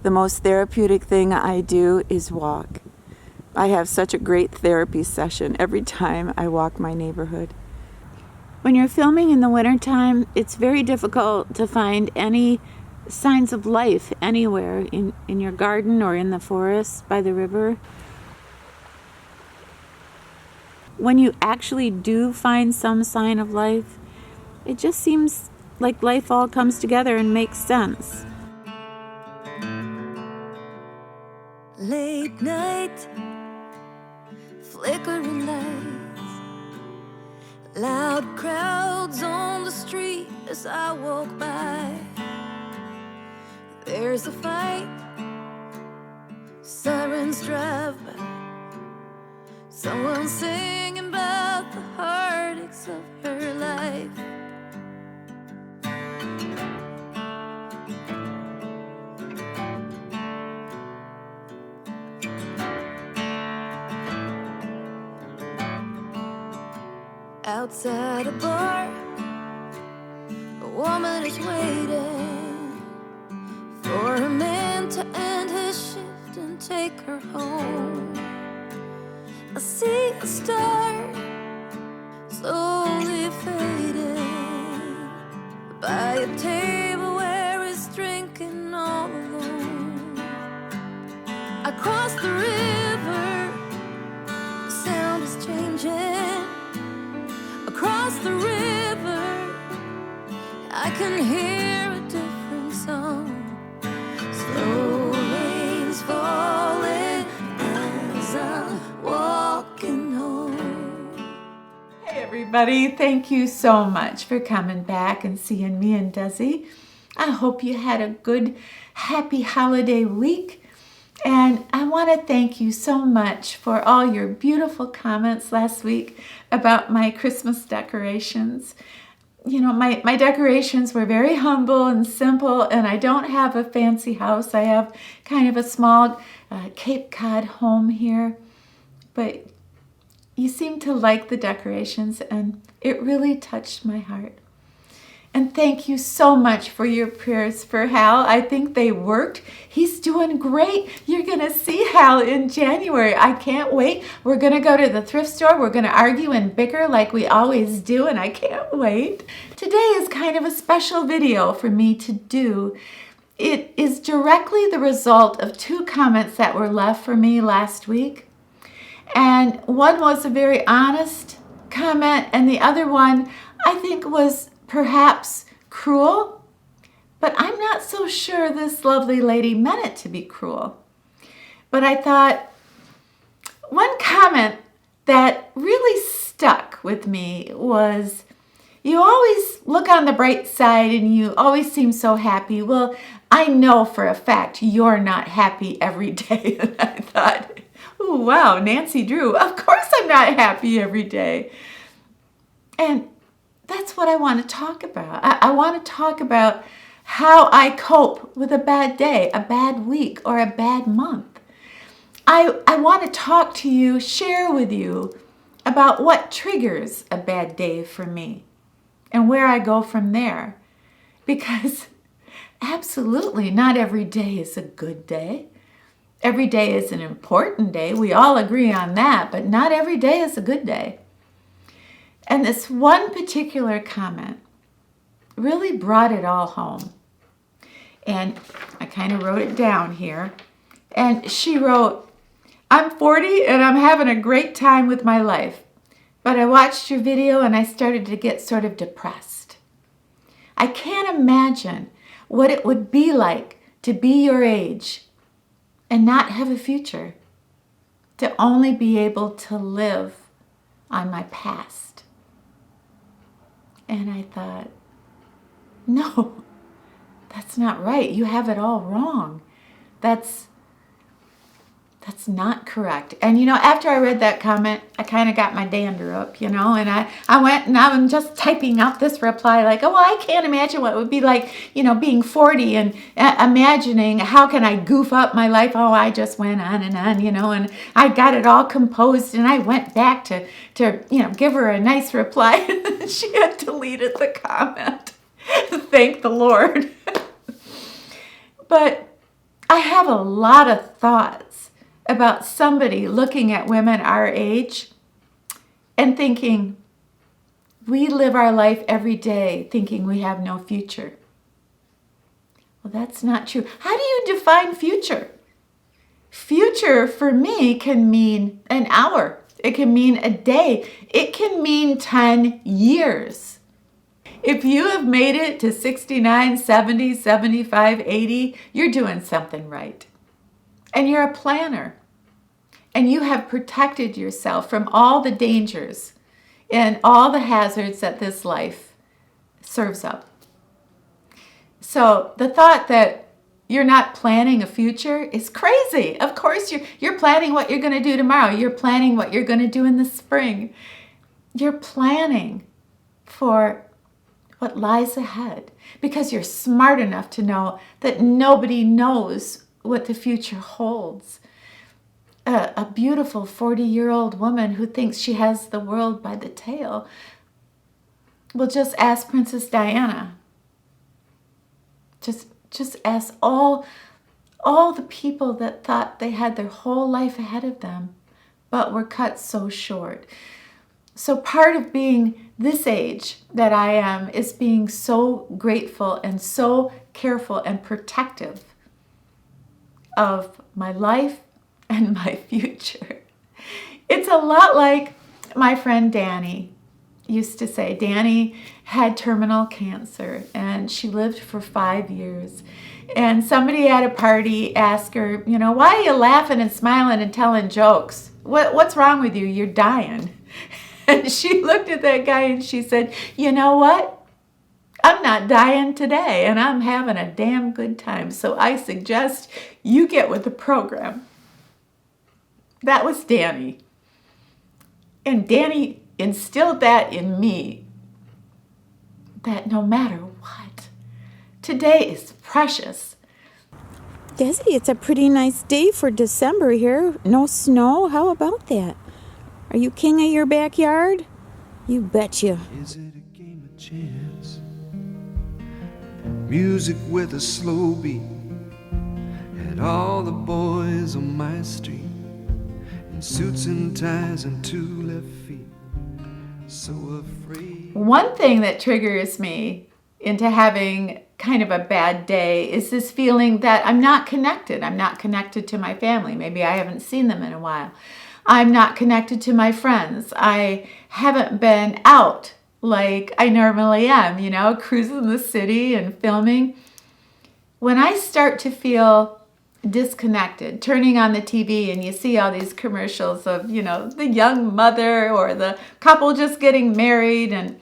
the most therapeutic thing I do is walk. I have such a great therapy session every time I walk my neighborhood. When you're filming in the wintertime, it's very difficult to find any signs of life anywhere in your garden or in the forest by the river. When you actually do find some sign of life, it just seems like life all comes together and makes sense. Late night, flickering lights, loud crowds on the street as I walk by. There's a fight, sirens drive by, someone singing about the heartaches of her life. Outside a bar, a woman is waiting for a man to end his shift and take her home. I see a star slowly fading by a table where he's drinking all alone. I cross the river, the sound is changing. Across the river, I can hear a different song. Slow rains falling as I'm walking home. Hey everybody, thank you so much for coming back and seeing me and Desi. I hope you had a good, happy holiday week. And I want to thank you so much for all your beautiful comments last week about my Christmas decorations. You know, my decorations were very humble and simple, and I don't have a fancy house. I have kind of a small Cape Cod home here. But you seem to like the decorations, and it really touched my heart. And thank you so much for your prayers for Hal. I think they worked. He's doing great. You're going to see Hal in January. I can't wait. We're going to go to the thrift store. We're going to argue and bicker like we always do, and I can't wait. Today is kind of a special video for me to do. It is directly the result of two comments that were left for me last week. And one was a very honest comment, and the other one I think was perhaps cruel, but I'm not so sure this lovely lady meant it to be cruel. But I thought one comment that really stuck with me was, you always look on the bright side and you always seem so happy. Well, I know for a fact you're not happy every day. And I thought, oh wow, Nancy Drew, of course I'm not happy every day. And that's what I want to talk about. I want to talk about how I cope with a bad day, a bad week, or a bad month. I want to talk to you, share with you about what triggers a bad day for me and where I go from there. Because absolutely not every day is a good day. Every day is an important day. We all agree on that, but not every day is a good day. And this one particular comment really brought it all home. And I kind of wrote it down here. And she wrote, I'm 40 and I'm having a great time with my life. But I watched your video and I started to get sort of depressed. I can't imagine what it would be like to be your age and not have a future. To only be able to live on my past. And I thought, no, that's not right. You have it all wrong. That's not correct. And, you know, after I read that comment, I kind of got my dander up, you know, and I went and I'm just typing out this reply like, oh, well, I can't imagine what it would be like, you know, being 40 and imagining how can I goof up my life. Oh, I just went on, you know, and I got it all composed and I went back to you know, give her a nice reply. She had deleted the comment. Thank the Lord. But I have a lot of thoughts about somebody looking at women our age and thinking, we live our life every day thinking we have no future. Well, that's not true. How do you define future? Future for me can mean an hour. It can mean a day. It can mean 10 years. If you have made it to 69, 70, 75, 80, you're doing something right. And you're a planner. And you have protected yourself from all the dangers and all the hazards that this life serves up. So the thought that you're not planning a future is crazy. Of course, you're planning what you're going to do tomorrow. You're planning what you're going to do in the spring. You're planning for what lies ahead because you're smart enough to know that nobody knows what the future holds. A beautiful 40-year-old woman who thinks she has the world by the tail will just ask Princess Diana. Just ask all the people that thought they had their whole life ahead of them, but were cut so short. So part of being this age that I am is being so grateful and so careful and protective of my life and my future. It's a lot like my friend Danny used to say. Danny had terminal cancer and she lived for 5 years. And somebody at a party asked her, why are you laughing and smiling and telling jokes? What's wrong with you? You're dying. And she looked at that guy and she said, you know what? I'm not dying today and I'm having a damn good time. So I suggest you get with the program. That was Danny. And Danny instilled that in me, that no matter what, today is precious. Desi, it's a pretty nice day for December here. No snow. How about that? Are you king of your backyard? You betcha. Is it a game of chance? Music with a slow beat. Had all the boys on my street in suits and ties and 2 left feet. So afraid. One thing that triggers me into having kind of a bad day is this feeling that I'm not connected. I'm not connected to my family. Maybe I haven't seen them in a while. I'm not connected to my friends. I haven't been out like I normally am, cruising the city and filming. When I start to feel disconnected, turning on the TV and you see all these commercials of, the young mother or the couple just getting married, and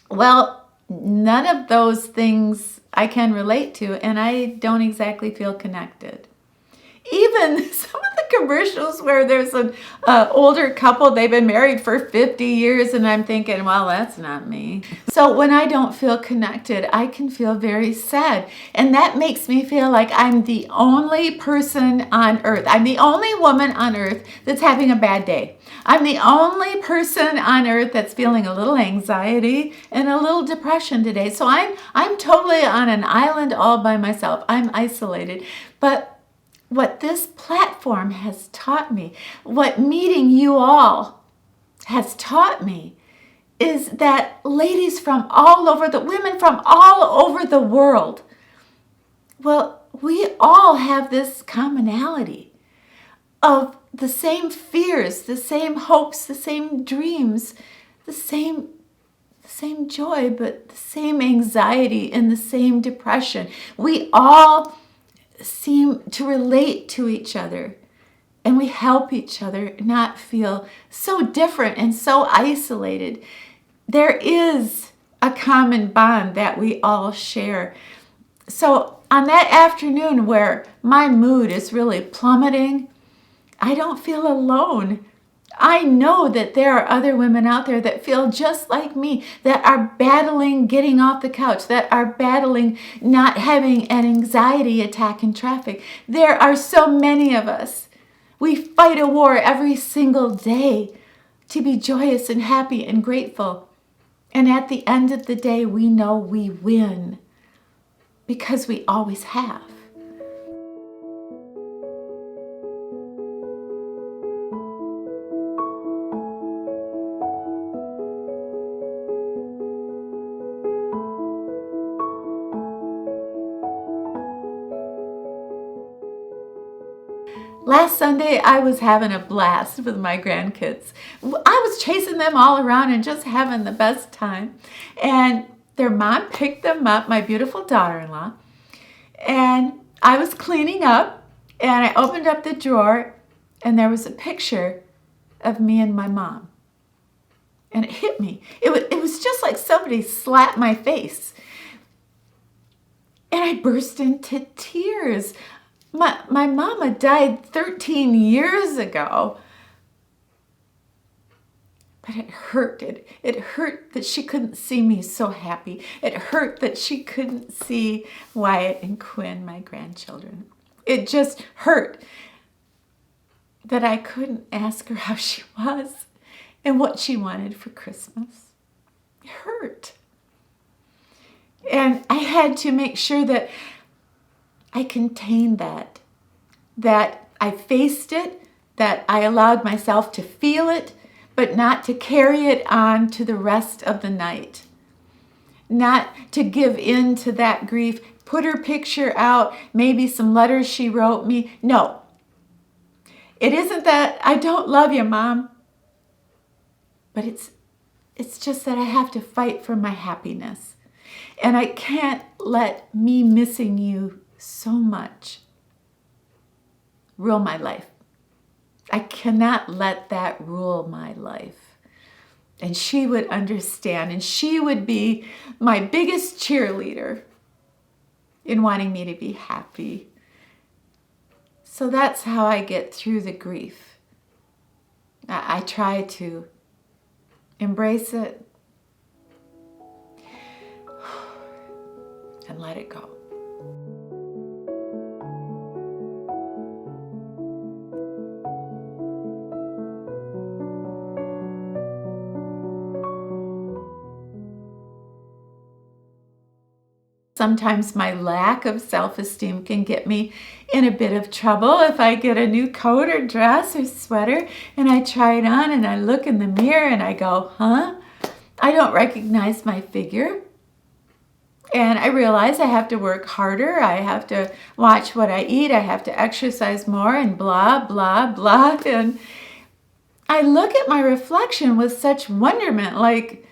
well, none of those things I can relate to, and I don't exactly feel connected. Even some of the commercials where there's an older couple, they've been married for 50 years, and I'm thinking, well, that's not me. So when I don't feel connected, I can feel very sad. And that makes me feel like I'm the only person on earth. I'm the only woman on earth that's having a bad day. I'm the only person on earth that's feeling a little anxiety and a little depression today. So I'm totally on an island all by myself. I'm isolated. But what this platform has taught me, what meeting you all has taught me, is that ladies from all over, women from all over the world, well, we all have this commonality of the same fears, the same hopes, the same dreams, the same joy, but the same anxiety and the same depression. We all seem to relate to each other, and we help each other not feel so different and so isolated. There is a common bond that we all share. So on that afternoon where my mood is really plummeting, I don't feel alone. I know that there are other women out there that feel just like me, that are battling getting off the couch, that are battling not having an anxiety attack in traffic. There are so many of us. We fight a war every single day to be joyous and happy and grateful. And at the end of the day, we know we win because we always have. Last Sunday, I was having a blast with my grandkids. I was chasing them all around and just having the best time. And their mom picked them up, my beautiful daughter-in-law, and I was cleaning up, and I opened up the drawer, and there was a picture of me and my mom. And it hit me. It was just like somebody slapped my face. And I burst into tears. My mama died 13 years ago. But it hurt. It hurt that she couldn't see me so happy. It hurt that she couldn't see Wyatt and Quinn, my grandchildren. It just hurt that I couldn't ask her how she was and what she wanted for Christmas. It hurt. And I had to make sure that I contained that I faced it, that I allowed myself to feel it, but not to carry it on to the rest of the night. Not to give in to that grief, put her picture out, maybe some letters she wrote me. No. It isn't that I don't love you, Mom, but it's just that I have to fight for my happiness. And I can't let me missing you so much rule my life. I cannot let that rule my life. And she would understand, and she would be my biggest cheerleader in wanting me to be happy. So that's how I get through the grief. I try to embrace it and let it go. Sometimes my lack of self-esteem can get me in a bit of trouble if I get a new coat or dress or sweater and I try it on and I look in the mirror and I go, I don't recognize my figure. And I realize I have to work harder. I have to watch what I eat. I have to exercise more and blah, blah, blah. And I look at my reflection with such wonderment, like,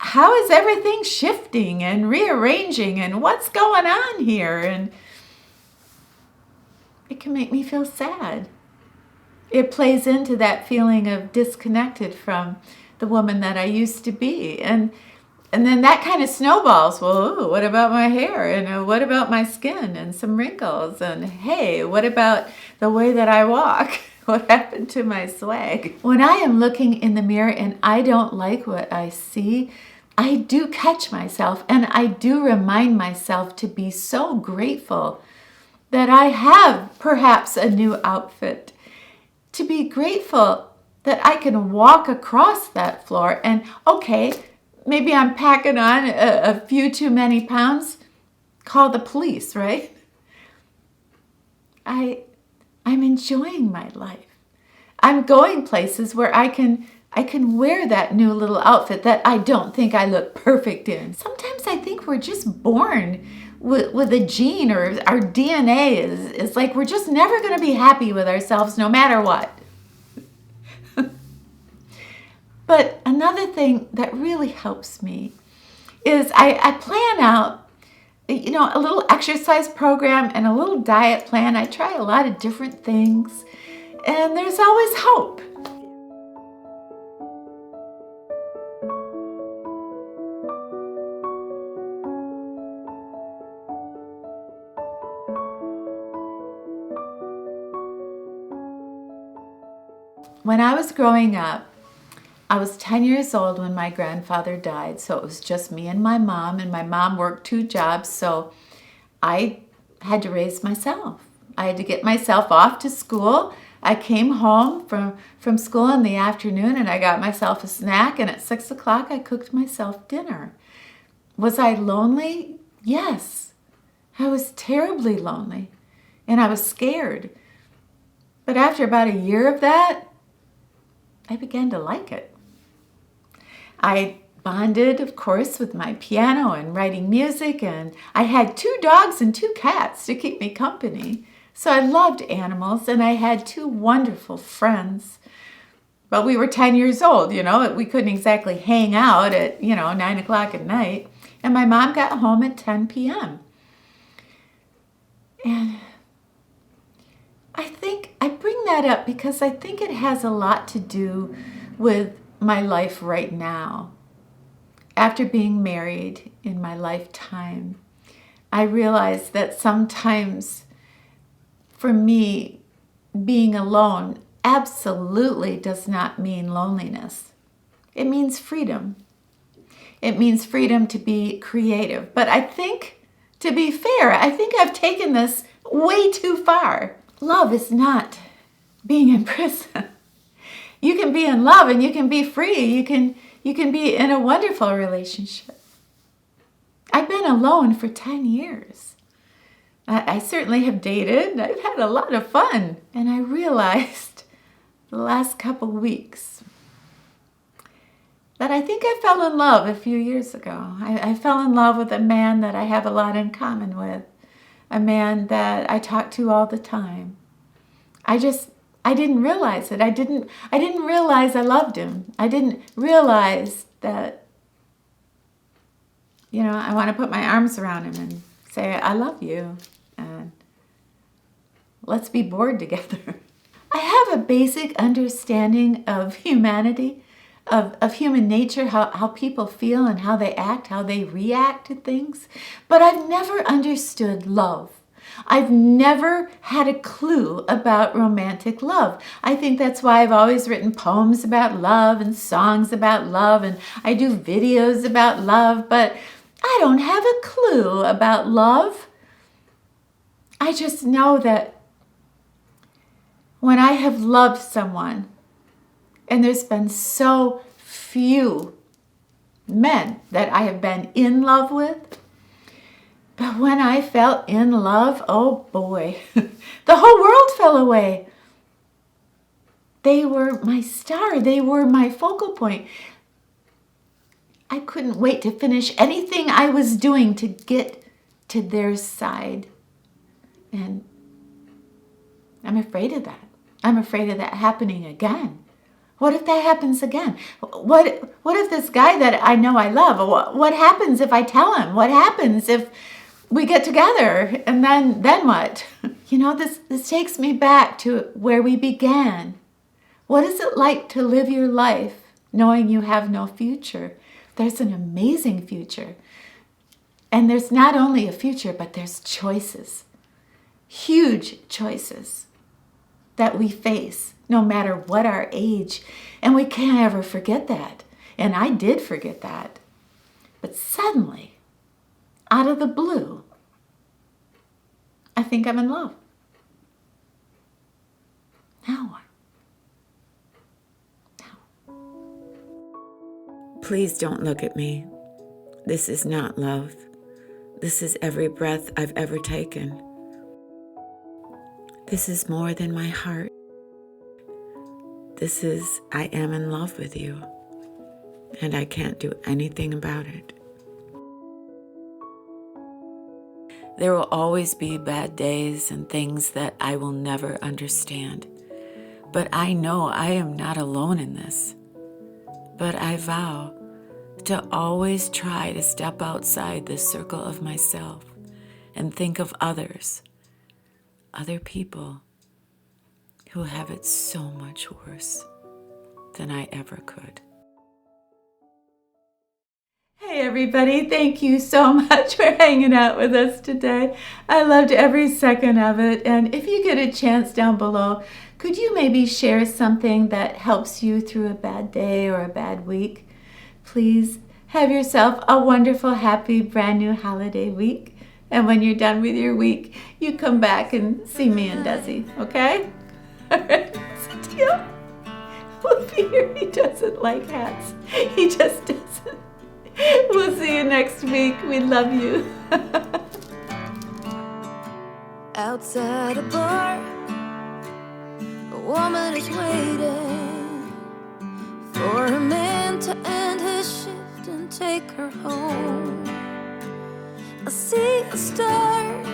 how is everything shifting and rearranging and what's going on here? And it can make me feel sad. It plays into that feeling of disconnected from the woman that I used to be. And then that kind of snowballs. Well, ooh, what about my hair? And what about my skin and some wrinkles? And hey, what about the way that I walk? What happened to my swag? When I am looking in the mirror and I don't like what I see, I do catch myself and I do remind myself to be so grateful that I have perhaps a new outfit, to be grateful that I can walk across that floor and, okay, maybe I'm packing on a few too many pounds, call the police, right? I'm enjoying my life. I'm going places where I can wear that new little outfit that I don't think I look perfect in. Sometimes I think we're just born with a gene, or our DNA is like we're just never going to be happy with ourselves no matter what. But another thing that really helps me is I plan out, a little exercise program and a little diet plan. I try a lot of different things, and there's always hope. When I was growing up, I was 10 years old when my grandfather died, so it was just me and my mom worked 2 jobs, so I had to raise myself. I had to get myself off to school. I came home from school in the afternoon and I got myself a snack, and at 6 o'clock I cooked myself dinner. Was I lonely? Yes. I was terribly lonely, and I was scared. But after about a year of that, I began to like it. I bonded, of course, with my piano and writing music, and I had 2 dogs and 2 cats to keep me company. So I loved animals, and I had two wonderful friends. But we were 10 years old, we couldn't exactly hang out at, 9 o'clock at night. And my mom got home at 10 p.m. And I think I bring that up because I think it has a lot to do with my life right now. After being married in my lifetime, I realized that sometimes for me, being alone absolutely does not mean loneliness. It means freedom. It means freedom to be creative. But I think, to be fair, I think I've taken this way too far. Love is not being in prison. You can be in love and you can be free. You can be in a wonderful relationship. I've been alone for 10 years. I certainly have dated. I've had a lot of fun. And I realized the last couple weeks that I think I fell in love a few years ago. I fell in love with a man that I have a lot in common with. A man that I talk to all the time. I didn't realize it. I didn't realize I loved him. I didn't realize that, I want to put my arms around him and say, I love you, and let's be bored together. I have a basic understanding of humanity, of human nature, how people feel and how they act, how they react to things, but I've never understood love. I've never had a clue about romantic love. I think that's why I've always written poems about love and songs about love, and I do videos about love, but I don't have a clue about love. I just know that when I have loved someone, and there's been so few men that I have been in love with, but when I felt in love, oh boy, the whole world fell away. They were my star. They were my focal point. I couldn't wait to finish anything I was doing to get to their side. And I'm afraid of that. I'm afraid of that happening again. What if that happens again? What if this guy that I know I love, what happens if I tell him? What happens if we get together? And then what? This takes me back to where we began. What is it like to live your life knowing you have no future? There's an amazing future. And there's not only a future, but there's choices. Huge choices that we face no matter what our age. And we can't ever forget that. And I did forget that. But suddenly, out of the blue, I think I'm in love. Now what? Please don't look at me. This is not love. This is every breath I've ever taken. This is more than my heart. This is, I am in love with you, and I can't do anything about it. There will always be bad days and things that I will never understand, but I know I am not alone in this. But I vow to always try to step outside the circle of myself and think of others, other people who have it so much worse than I ever could. Hey everybody, thank you so much for hanging out with us today. I loved every second of it. And if you get a chance down below, could you maybe share something that helps you through a bad day or a bad week? Please have yourself a wonderful, happy, brand new holiday week. And when you're done with your week, you come back and see me and Desi, okay? All right, it's a deal. We'll be here. He doesn't like hats. He just doesn't. We'll see you next week. We love you. Outside a bar, a woman is waiting for a man to end his shift and take her home. I see a star